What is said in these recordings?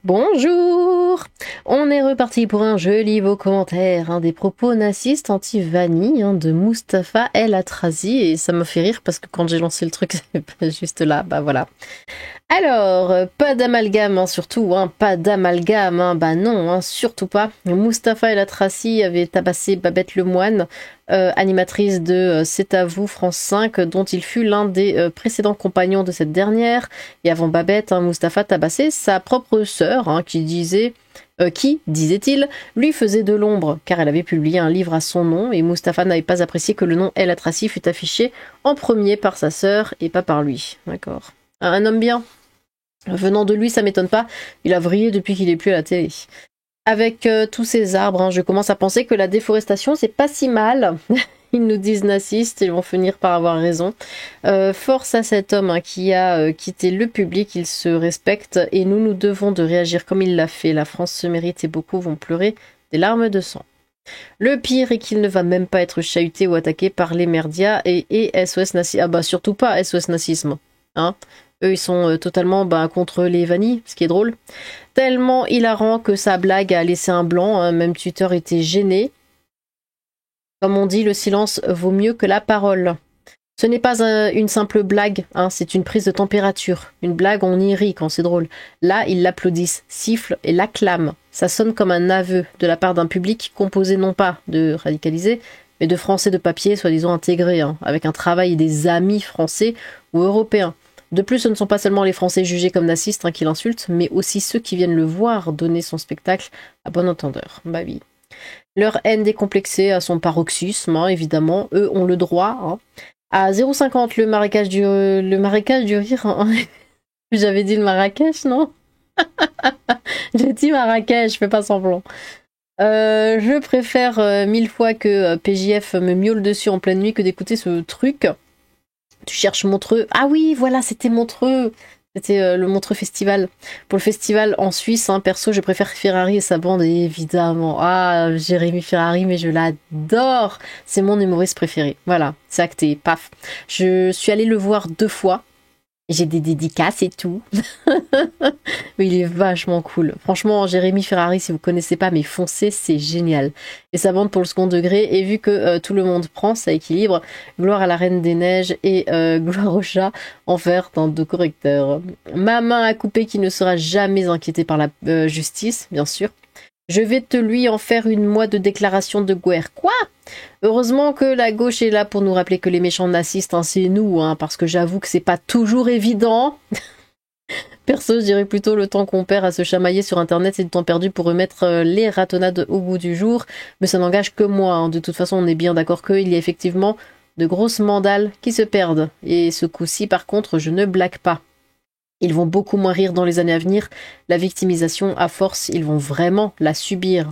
Bonjour! On est reparti pour un joli beau commentaire des propos nazistes anti-Vanni de Mustapha El Atrazi, et ça me fait rire parce que quand j'ai lancé le truc, c'est juste là, bah voilà. Alors, pas d'amalgame, surtout, pas d'amalgame, bah non, surtout pas. Mustapha El Atrazi avait tabassé Babette Lemoine, animatrice de C'est à vous, France 5, dont il fut l'un des précédents compagnons de cette dernière. Et avant Babette, Mustapha tabassait sa propre sœur, qui, disait-il, lui faisait de l'ombre, car elle avait publié un livre à son nom, et Mustapha n'avait pas apprécié que le nom El Atrazi fût affiché en premier par sa sœur et pas par lui. D'accord. Un homme bien. Venant de lui, ça m'étonne pas, il a vrillé depuis qu'il est plus à la télé. Avec tous ces arbres, je commence à penser que la déforestation, c'est pas si mal. Ils nous disent nazistes, ils vont finir par avoir raison. Force à cet homme qui a quitté le public, il se respecte et nous devons de réagir comme il l'a fait. La France se mérite et beaucoup vont pleurer des larmes de sang. Le pire est qu'il ne va même pas être chahuté ou attaqué par les merdias et SOS Nazisme. Ah bah surtout pas SOS Nazisme. Eux, ils sont totalement contre les Vanni, ce qui est drôle. Tellement hilarant que sa blague a laissé un blanc, même Twitter était gêné. Comme on dit, le silence vaut mieux que la parole. Ce n'est pas une simple blague, c'est une prise de température. Une blague, on y rit quand c'est drôle. Là, ils l'applaudissent, sifflent et l'acclament. Ça sonne comme un aveu de la part d'un public composé non pas de radicalisés, mais de Français de papier, soi-disant intégrés, avec un travail et des amis français ou européens. De plus, ce ne sont pas seulement les Français jugés comme nazistes qui l'insultent, mais aussi ceux qui viennent le voir donner son spectacle à bon entendeur. Bah oui. Leur haine décomplexée à son paroxysme, évidemment. Eux ont le droit. À 0,50 le marécage du rire. J'avais dit le Marrakech, non? J'ai dit Marrakech, je fais pas semblant. Je préfère 1000 fois que PJF me miaule dessus en pleine nuit que d'écouter ce truc. Tu cherches Montreux. Ah oui, voilà, c'était Montreux. C'était le Montreux Festival. Pour le festival en Suisse, perso, je préfère Ferrari et sa bande, évidemment. Ah, Jérémy Ferrari, mais je l'adore. C'est mon humoriste préféré. Voilà, c'est acté, paf. Je suis allée le voir 2 fois. J'ai des dédicaces et tout. Mais il est vachement cool. Franchement, Jérémy Ferrari, si vous connaissez pas, mais foncez, c'est génial. Et sa bande pour le second degré, et vu que tout le monde prend, ça équilibre. Gloire à la Reine des Neiges et gloire au chat en fer de correcteur. Ma main à couper qui ne sera jamais inquiétée par la justice, bien sûr. Je vais te lui en faire une moi de déclaration de guerre. Quoi? Heureusement que la gauche est là pour nous rappeler que les méchants nazistes, c'est nous, parce que j'avoue que c'est pas toujours évident. Perso, je dirais plutôt le temps qu'on perd à se chamailler sur internet, c'est du temps perdu pour remettre les ratonnades au goût du jour. Mais ça n'engage que moi. De toute façon, on est bien d'accord qu'il y a effectivement de grosses mandales qui se perdent. Et ce coup-ci, par contre, je ne blague pas. Ils vont beaucoup moins rire dans les années à venir. La victimisation, à force, ils vont vraiment la subir.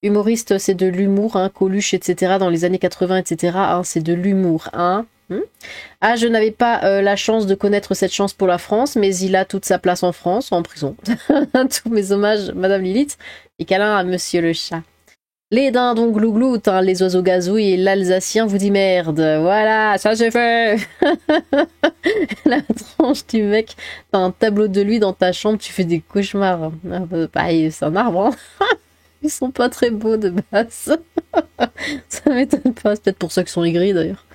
Humoriste, c'est de l'humour, Coluche, etc. Dans les années 80, etc. C'est de l'humour, Ah, je n'avais pas la chance de connaître cette chance pour la France, mais il a toute sa place en France, en prison. Tous mes hommages, Madame Lilith, et câlin à Monsieur le chat. Les dindons glougloutent, les oiseaux gazouillent et l'Alsacien vous dit merde. Voilà, ça c'est fait. La tranche du mec, t'as un tableau de lui dans ta chambre, tu fais des cauchemars. C'est un arbre, Ils sont pas très beaux de base. Ça m'étonne pas, c'est peut-être pour ça qu'ils sont aigris d'ailleurs.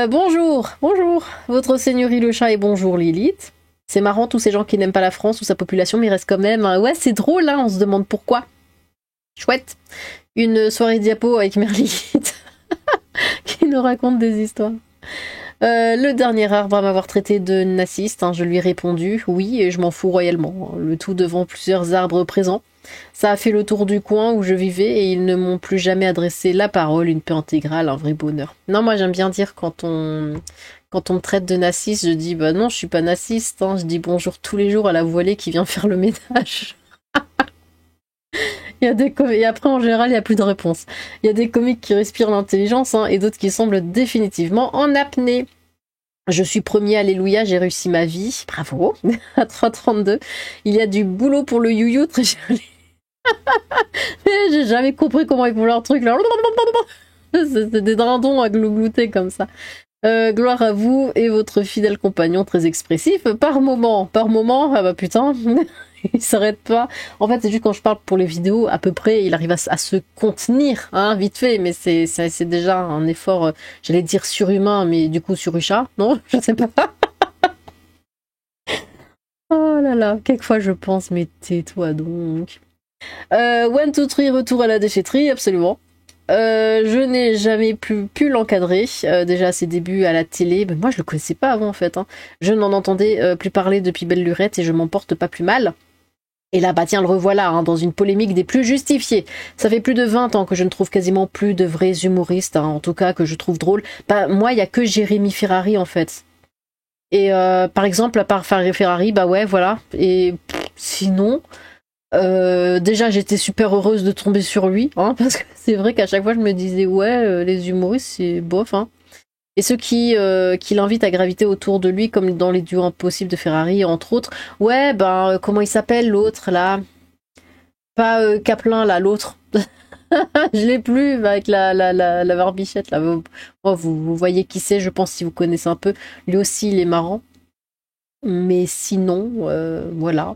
Bonjour, votre seigneurie le chat et bonjour Lilith. C'est marrant tous ces gens qui n'aiment pas la France ou sa population, mais ils restent quand même. Ouais, c'est drôle, on se demande pourquoi. Chouette. Une soirée diapo avec Merlite qui nous raconte des histoires. Le dernier arbre à m'avoir traité de naziste, je lui ai répondu oui et je m'en fous royalement. Le tout devant plusieurs arbres présents. Ça a fait le tour du coin où je vivais et ils ne m'ont plus jamais adressé la parole, une paix intégrale, un vrai bonheur. Non, moi j'aime bien dire quand on me traite de naziste, je dis non, je suis pas naziste, je dis bonjour tous les jours à la voilée qui vient faire le ménage. Et après, en général, il n'y a plus de réponse. Il y a des comiques qui respirent l'intelligence et d'autres qui semblent définitivement en apnée. Je suis premier, alléluia, j'ai réussi ma vie. Bravo. À 3,32. Il y a du boulot pour le you-you, très joli. J'ai jamais compris comment ils font leur truc. Là. C'est des dindons à glouglouter comme ça. Gloire à vous et votre fidèle compagnon très expressif. Par moment, ah bah putain, il s'arrête pas. En fait, c'est juste quand je parle pour les vidéos, à peu près, il arrive à se contenir, hein, vite fait, mais c'est déjà un effort, j'allais dire surhumain, mais du coup surhucha, non? Je sais pas. Oh là là, quelquefois je pense, mais tais-toi donc. One, two, three, retour à la déchetterie, absolument. Je n'ai jamais pu l'encadrer. Déjà à ses débuts à la télé, ben moi je le connaissais pas avant en fait. Hein. Je n'en entendais plus parler depuis Belle Lurette et je m'en porte pas plus mal. Et là, bah tiens, le revoilà, hein, dans une polémique des plus justifiées. Ça fait plus de 20 ans que je ne trouve quasiment plus de vrais humoristes, hein, en tout cas que je trouve drôle. Bah moi, il y a que Jérémy Ferrari en fait. Et par exemple, à part Ferrari, bah ouais, voilà. Et sinon... déjà j'étais super heureuse de tomber sur lui, hein, parce que c'est vrai qu'à chaque fois je me disais ouais les humoristes c'est bof, hein. Et ceux qui l'invitent à graviter autour de lui comme dans les duos impossibles de Ferrari entre autres, ouais ben comment il s'appelle l'autre là, pas Kaplan là, l'autre. Je l'ai plus avec la barbichette là, vous voyez qui c'est, je pense, si vous connaissez un peu, lui aussi il est marrant, mais sinon voilà.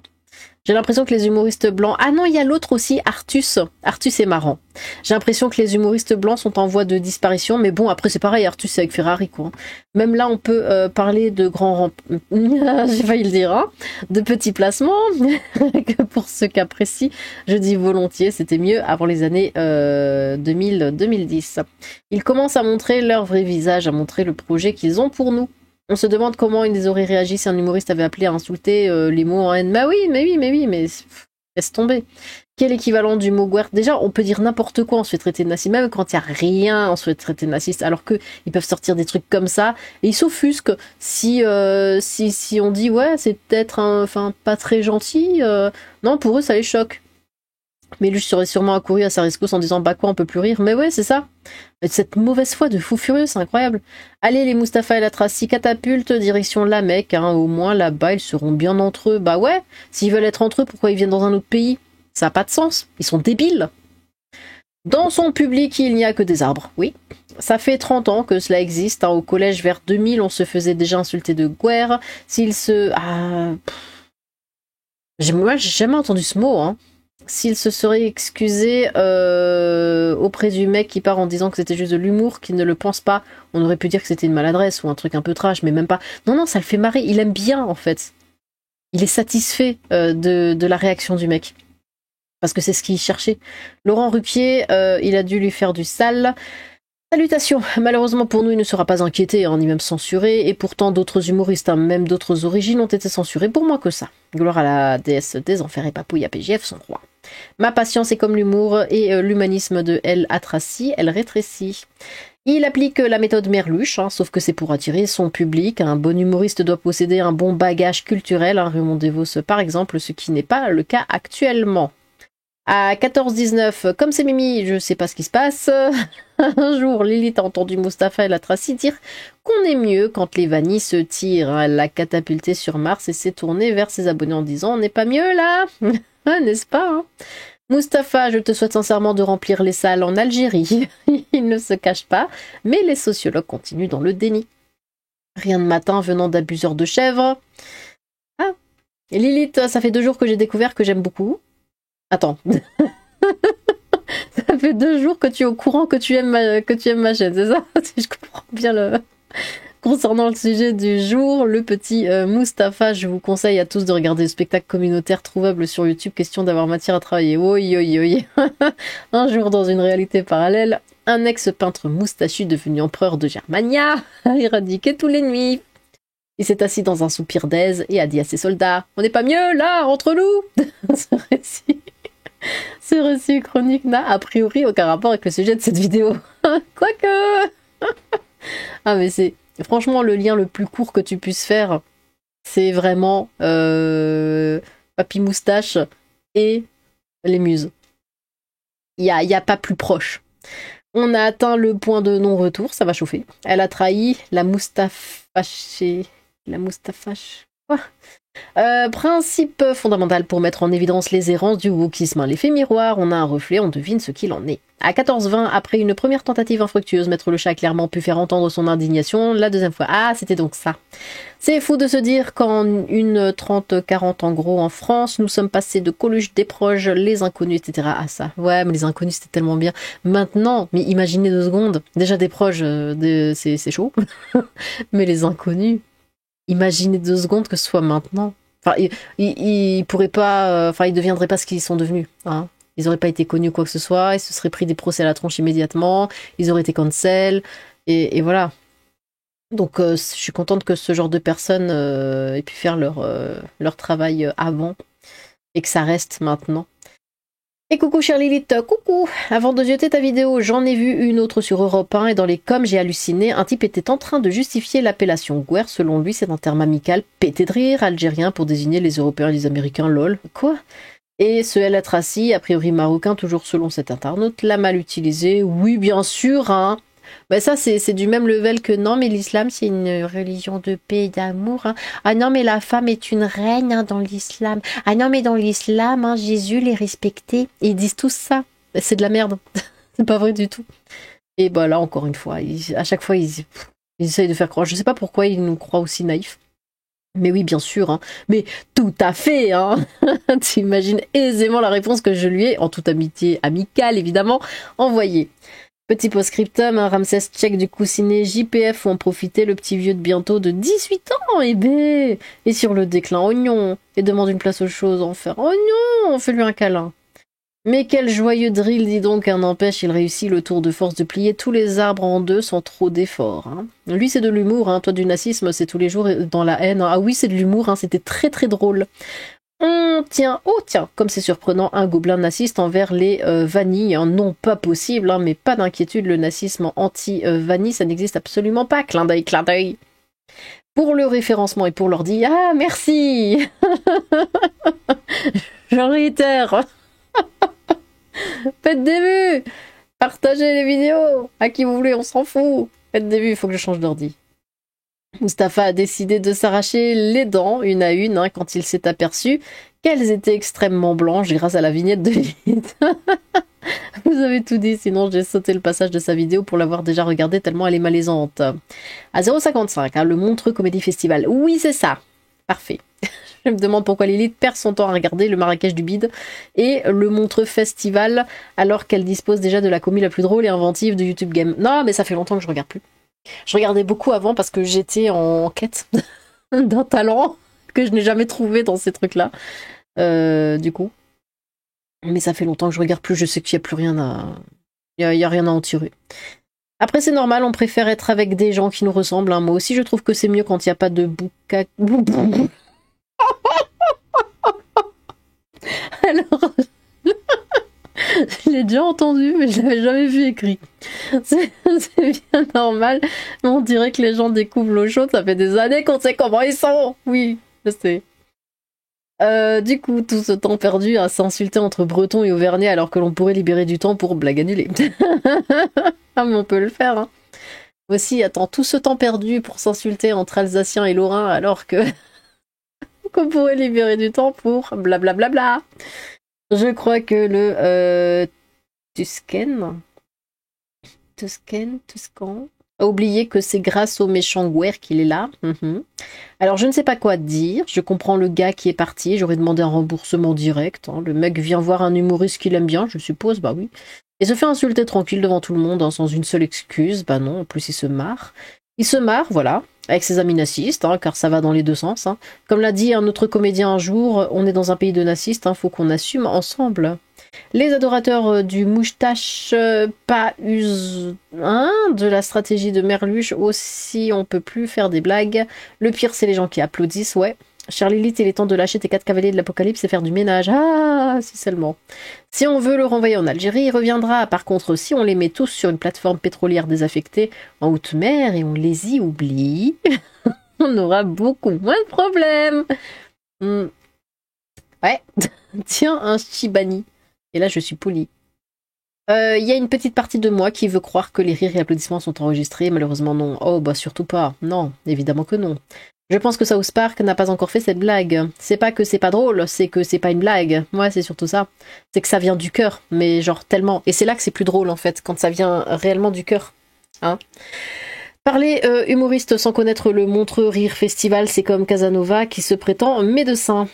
J'ai l'impression que les humoristes blancs... Ah non, il y a l'autre aussi, Artus. Artus est marrant. J'ai l'impression que les humoristes blancs sont en voie de disparition, mais bon, après c'est pareil, Artus c'est avec Ferrari, quoi. Même là, on peut parler de grands... J'ai failli le dire, hein. De petits placements. Que pour ceux qui apprécient, je dis volontiers, c'était mieux avant les années 2000-2010. Ils commencent à montrer leur vrai visage, à montrer le projet qu'ils ont pour nous. On se demande comment ils auraient réagi si un humoriste avait appelé à insulter les mots en haine. Bah oui, mais laisse tomber. Quel l'équivalent du mot guerre? Déjà, on peut dire n'importe quoi, on se fait traiter de naziste. Même quand il n'y a rien, on se fait traiter de naziste. Alors que ils peuvent sortir des trucs comme ça. Et ils s'offusquent. Si on dit, ouais, c'est peut-être pas très gentil, non, pour eux, ça les choque. Mais lui, je serais sûrement accouru à sa rescousse en disant, bah quoi, on peut plus rire. Mais ouais, c'est ça. Cette mauvaise foi de fou furieux, c'est incroyable. Allez, les Mustapha et la Tracy catapultent direction la Mecque, hein. Au moins là-bas, ils seront bien entre eux. Bah ouais, s'ils veulent être entre eux, pourquoi ils viennent dans un autre pays? Ça n'a pas de sens. Ils sont débiles. Dans son public, il n'y a que des arbres. Oui. Ça fait 30 ans que cela existe. Hein. Au collège, vers 2000, on se faisait déjà insulter de guerre. S'il se... Moi, j'ai jamais entendu ce mot, hein. S'il se serait excusé auprès du mec qui part en disant que c'était juste de l'humour, qu'il ne le pense pas, on aurait pu dire que c'était une maladresse ou un truc un peu trash, mais même pas. Non, ça le fait marrer, il aime bien en fait. Il est satisfait de la réaction du mec. Parce que c'est ce qu'il cherchait. Laurent Ruquier, il a dû lui faire du sale. Salutations. Malheureusement pour nous, il ne sera pas inquiété, hein, ni même censuré, et pourtant d'autres humoristes, hein, même d'autres origines, ont été censurés pour moins que ça. Gloire à la déesse des enfers et papouille à PGF, son roi. Ma patience est comme l'humour et l'humanisme de El Atraci, elle rétrécit. Il applique la méthode Merluche, hein, sauf que c'est pour attirer son public. Un bon humoriste doit posséder un bon bagage culturel, hein, Raymond DeVos par exemple, ce qui n'est pas le cas actuellement. À 14-19, comme c'est Mimi, je sais pas ce qui se passe. Un jour, Lilith a entendu Mustapha et la Tracy dire qu'on est mieux quand les vanilles se tirent. Elle l'a catapulté sur Mars et s'est tournée vers ses abonnés en disant « On n'est pas mieux là ?» N'est-ce pas, hein? Mustapha, je te souhaite sincèrement de remplir les salles en Algérie. Il ne se cache pas, mais les sociologues continuent dans le déni. Rien de matin venant d'abuseurs de chèvres. Ah, et Lilith, ça fait 2 jours que j'ai découvert que j'aime beaucoup. Attends. Ça fait 2 jours que tu es au courant que tu aimes ma chaîne, c'est ça? Si je comprends bien le... Concernant le sujet du jour, le petit Mustapha, je vous conseille à tous de regarder le spectacle communautaire trouvable sur YouTube, question d'avoir matière à travailler. Oui. Un jour, dans une réalité parallèle, un ex-peintre moustachu devenu empereur de Germania a éradiqué tous les nuits. Il s'est assis dans un soupir d'aise et a dit à ses soldats « On n'est pas mieux, là, entre nous !» Ce récit chronique n'a a priori aucun rapport avec le sujet de cette vidéo. Quoique. Ah mais c'est... Franchement, le lien le plus court que tu puisses faire, c'est vraiment Papy Moustache et les muses. Il y a pas plus proche. On a atteint le point de non-retour, ça va chauffer. Elle a trahi la Mustaphaché. La Mustaphache. Quoi? Principe fondamental pour mettre en évidence les errances du wokisme. L'effet miroir, on a un reflet, on devine ce qu'il en est. À 14h20, après une première tentative infructueuse, Maître le Chat a clairement pu faire entendre son indignation. La deuxième fois, ah, c'était donc ça. C'est fou de se dire qu'en une 30-40 en gros en France, nous sommes passés de Coluche, des proches, les inconnus, etc. à ça. Ouais, mais les inconnus c'était tellement bien. Maintenant, mais imaginez 2 secondes, déjà des proches, c'est chaud. Mais les inconnus, imaginez 2 secondes que ce soit maintenant. Enfin, ils pourraient pas, enfin, ils deviendraient pas ce qu'ils sont devenus. Hein. Ils auraient pas été connus ou quoi que ce soit, ils se seraient pris des procès à la tronche immédiatement, ils auraient été cancel, et voilà. Donc je suis contente que ce genre de personnes aient pu faire leur travail avant et que ça reste maintenant. Et coucou chère Lilith, coucou. Avant de jeter ta vidéo, j'en ai vu une autre sur Europe 1 et dans les coms j'ai halluciné. Un type était en train de justifier l'appellation Guer. Selon lui, c'est un terme amical pété de rire algérien pour désigner les Européens et les Américains, lol. Quoi? Et ce El Atrassi, a priori marocain, toujours selon cet internaute, l'a mal utilisé. Oui, bien sûr, hein. Bah ça, c'est du même level que non, mais l'islam, c'est une religion de paix et d'amour. Hein. Ah non, mais la femme est une reine hein, dans l'islam. Ah non, mais dans l'islam, hein, Jésus les respectait. Et ils disent tous ça. C'est de la merde. C'est pas vrai du tout. Et bah là, encore une fois, à chaque fois, ils essayent de faire croire. Je sais pas pourquoi ils nous croient aussi naïfs. Mais oui, bien sûr, hein. Mais tout à fait, hein. Tu imagines aisément la réponse que je lui ai, en toute amitié amicale évidemment, envoyée. Petit post-scriptum, hein, Ramsès check du coussinet JPF où en profiter le petit vieux de bientôt de 18 ans, et bé. Et sur le déclin, oignon, et demande une place aux choses, enfer. Oh non, fais-lui un câlin. Mais quel joyeux drill, dis donc, hein, n'empêche, il réussit le tour de force de plier tous les arbres en deux sans trop d'efforts. Hein. Lui, c'est de l'humour, hein. Toi, du nazisme, c'est tous les jours dans la haine. Ah oui, c'est de l'humour, hein. C'était très très drôle. Tiens, comme c'est surprenant, un gobelin naziste envers les vanilles. Hein. Non, pas possible, hein, mais pas d'inquiétude, le nazisme anti-vanille, ça n'existe absolument pas. Clin d'œil, clin d'œil. Pour le référencement et pour l'ordi, ah, merci. Je réitère. Faites des vues, partagez les vidéos, à qui vous voulez, on s'en fout. Faites des vues, il faut que je change d'ordi. Mustapha a décidé de s'arracher les dents une à une hein, quand il s'est aperçu qu'elles étaient extrêmement blanches grâce à la vignette de Lilith. Vous avez tout dit, sinon j'ai sauté le passage de sa vidéo pour l'avoir déjà regardée tellement elle est malaisante. À 0,55, hein, le Montreux Comédie Festival. Oui, c'est ça. Parfait. Je me demande pourquoi Lilith perd son temps à regarder le Marrakech du bide et le Montreux Festival alors qu'elle dispose déjà de la commu la plus drôle et inventive de YouTube Game. Non, mais ça fait longtemps que je regarde plus. Je regardais beaucoup avant parce que j'étais en quête d'un talent que je n'ai jamais trouvé dans ces trucs-là. Du coup. Mais ça fait longtemps que je regarde plus, je sais qu'il n'y a plus rien à... Il y a rien à en tirer. Après, c'est normal, on préfère être avec des gens qui nous ressemblent. Hein. Moi aussi, je trouve que c'est mieux quand il n'y a pas de bouca... Alors... Je l'ai déjà entendu, mais je l'avais jamais vu écrit. C'est bien normal, mais on dirait que les gens découvrent l'eau chaude, ça fait des années qu'on sait comment ils sont. Oui, je sais. Du coup, tout ce temps perdu à s'insulter entre Bretons et Auvergnats alors que l'on pourrait libérer du temps pour blague annulée. Ah, mais on peut le faire, hein. Aussi, attends, tout ce temps perdu pour s'insulter entre Alsaciens et Lorrains alors que qu'on pourrait libérer du temps pour blablabla. Bla bla bla. Je crois que le Tuscan a oublié que c'est grâce au méchant Guer qu'il est là. Alors je ne sais pas quoi dire, je comprends le gars qui est parti, j'aurais demandé un remboursement direct. Hein. Le mec vient voir un humoriste qu'il aime bien, je suppose, bah oui. Et se fait insulter tranquille devant tout le monde hein, sans une seule excuse, bah non, en plus il se marre. Il se marre, voilà, avec ses amis nazistes, hein, car ça va dans les deux sens. Hein. Comme l'a dit un autre comédien un jour, on est dans un pays de nazistes, hein, faut qu'on assume ensemble. Les adorateurs du moustache pas use hein, de la stratégie de Merluche aussi, on peut plus faire des blagues. Le pire, c'est les gens qui applaudissent, ouais. Charlie Lilith, il est temps de lâcher tes 4 cavaliers de l'apocalypse et faire du ménage. Ah, si seulement. Si on veut le renvoyer en Algérie, il reviendra. Par contre, si on les met tous sur une plateforme pétrolière désaffectée en haute mer et on les y oublie, on aura beaucoup moins de problèmes. Ouais. Tiens, un Shibani. Et là, je suis polie. Il y a une petite partie de moi qui veut croire que les rires et applaudissements sont enregistrés. Malheureusement, non. Oh, bah surtout pas. Non, évidemment que non. Je pense que South Park n'a pas encore fait cette blague. C'est pas que c'est pas drôle, c'est que c'est pas une blague. Moi, c'est surtout ça. C'est que ça vient du cœur, mais genre tellement. Et c'est là que c'est plus drôle en fait, quand ça vient réellement du cœur. Hein. Parler humoriste sans connaître le Montreux Rire Festival, c'est comme Casanova qui se prétend médecin.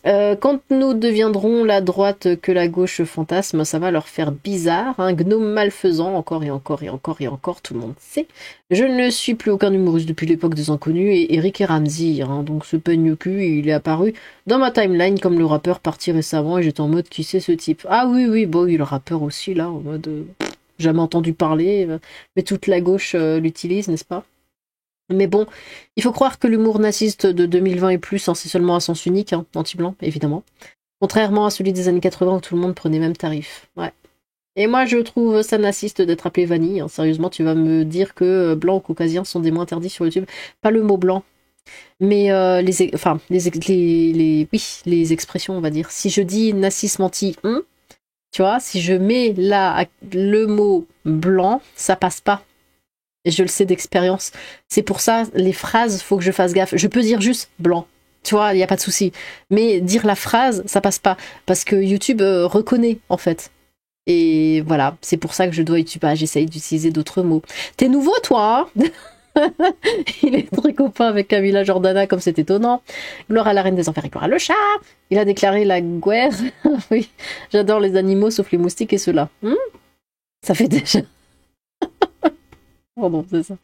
Quand nous deviendrons la droite que la gauche fantasme, ça va leur faire bizarre. Un gnome malfaisant, encore et encore et encore et encore, tout le monde sait. Je ne suis plus aucun humoriste depuis l'époque des Inconnus et Eric et Ramsey. Hein, donc ce peigne cul, il est apparu dans ma timeline comme le rappeur parti récemment et j'étais en mode qui c'est ce type. Ah oui, oui, bon, il est le rappeur aussi là, en mode jamais entendu parler, mais toute la gauche l'utilise, n'est-ce pas? Mais bon, il faut croire que l'humour naziste de 2020 et plus, hein, c'est seulement à sens unique, hein, anti-blanc, évidemment. Contrairement à celui des années 80 où tout le monde prenait même tarif. Ouais. Et moi, je trouve ça naziste d'être appelé vanille. Hein. Sérieusement, tu vas me dire que blancs ou caucasiens sont des mots interdits sur YouTube. Pas le mot blanc, mais les expressions, on va dire. Si je dis nazisme anti-on, tu vois, si je mets là le mot blanc, ça passe pas. Et je le sais d'expérience. C'est pour ça, les phrases, faut que je fasse gaffe. Je peux dire juste blanc. Tu vois, il n'y a pas de souci. Mais dire la phrase, ça passe pas. Parce que YouTube reconnaît, en fait. Et voilà, c'est pour ça que je dois YouTube. Ah, j'essaye d'utiliser d'autres mots. T'es nouveau, toi, hein? Il est très copain avec Camilla Jordana, comme c'est étonnant. Gloire à la reine des enfers et gloire à le chat. Il a déclaré la guerre. Oui, j'adore les animaux, sauf les moustiques et ceux-là. Ça fait déjà... Pardon, c'est ça.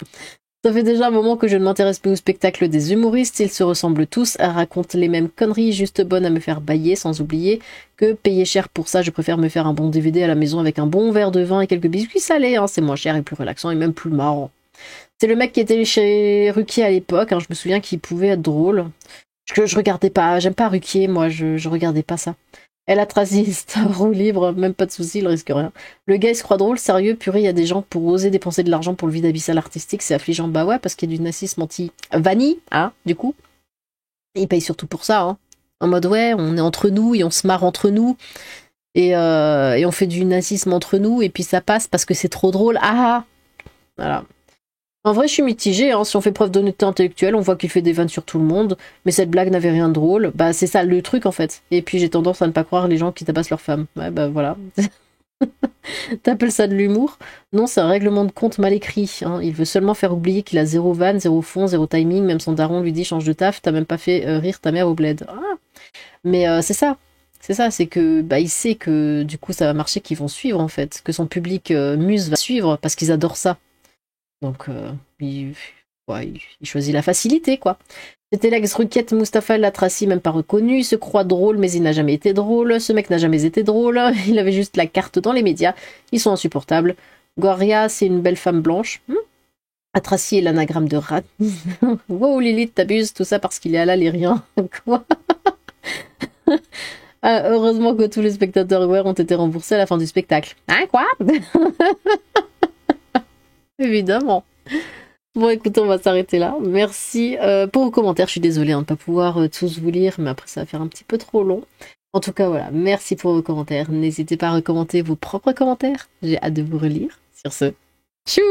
Ça fait déjà un moment que je ne m'intéresse plus au spectacle des humoristes, ils se ressemblent tous, racontent les mêmes conneries, juste bonnes à me faire bailler, sans oublier que payer cher pour ça, je préfère me faire un bon DVD à la maison avec un bon verre de vin et quelques biscuits salés, hein, c'est moins cher et plus relaxant et même plus marrant. C'est le mec qui était chez Ruquier à l'époque, hein, je me souviens qu'il pouvait être drôle. Je regardais pas, j'aime pas Ruquier, moi, je regardais pas ça. Elle a tracé Star roue libre, même pas de soucis, il risque rien. Le gars il se croit drôle, sérieux, purée, il y a des gens pour oser dépenser de l'argent pour le vide abyssal artistique, c'est affligeant. Bah ouais, parce qu'il y a du nazisme anti-vanille, hein, du coup. Ils payent surtout pour ça, hein. En mode ouais, on est entre nous et on se marre entre nous. Et on fait du nazisme entre nous et puis ça passe parce que c'est trop drôle. Ah, voilà. En vrai, je suis mitigée, hein. Si on fait preuve d'honnêteté intellectuelle, on voit qu'il fait des vannes sur tout le monde, mais cette blague n'avait rien de drôle. Bah, c'est ça le truc en fait. Et puis j'ai tendance à ne pas croire les gens qui tabassent leurs femmes. Ouais, bah voilà. T'appelles ça de l'humour? Non, c'est un règlement de compte mal écrit. Hein. Il veut seulement faire oublier qu'il a zéro vanne, zéro fond, zéro timing. Même son daron lui dit change de taf, t'as même pas fait rire ta mère au bled. Ah. Mais c'est ça. C'est ça, c'est que bah, il sait que du coup ça va marcher, qu'ils vont suivre en fait. Que son public muse va suivre parce qu'ils adorent ça. Donc, il choisit la facilité, quoi. C'était l'ex Ruquiette, Mustapha El Atrassi, même pas reconnu. Il se croit drôle, mais il n'a jamais été drôle. Ce mec n'a jamais été drôle. Il avait juste la carte dans les médias. Ils sont insupportables. Gloria, c'est une belle femme blanche. Atrassi est l'anagramme de rat. Wow, Lilith, t'abuses, tout ça parce qu'il est à l'alérien. Quoi? Ah, heureusement que tous les spectateurs ont été remboursés à la fin du spectacle. Hein, quoi? Évidemment. Bon, écoutez, on va s'arrêter là. Merci pour vos commentaires. Je suis désolée de ne pas pouvoir tous vous lire, mais après, ça va faire un petit peu trop long. En tout cas, voilà. Merci pour vos commentaires. N'hésitez pas à recommander vos propres commentaires. J'ai hâte de vous relire. Sur ce, tchou!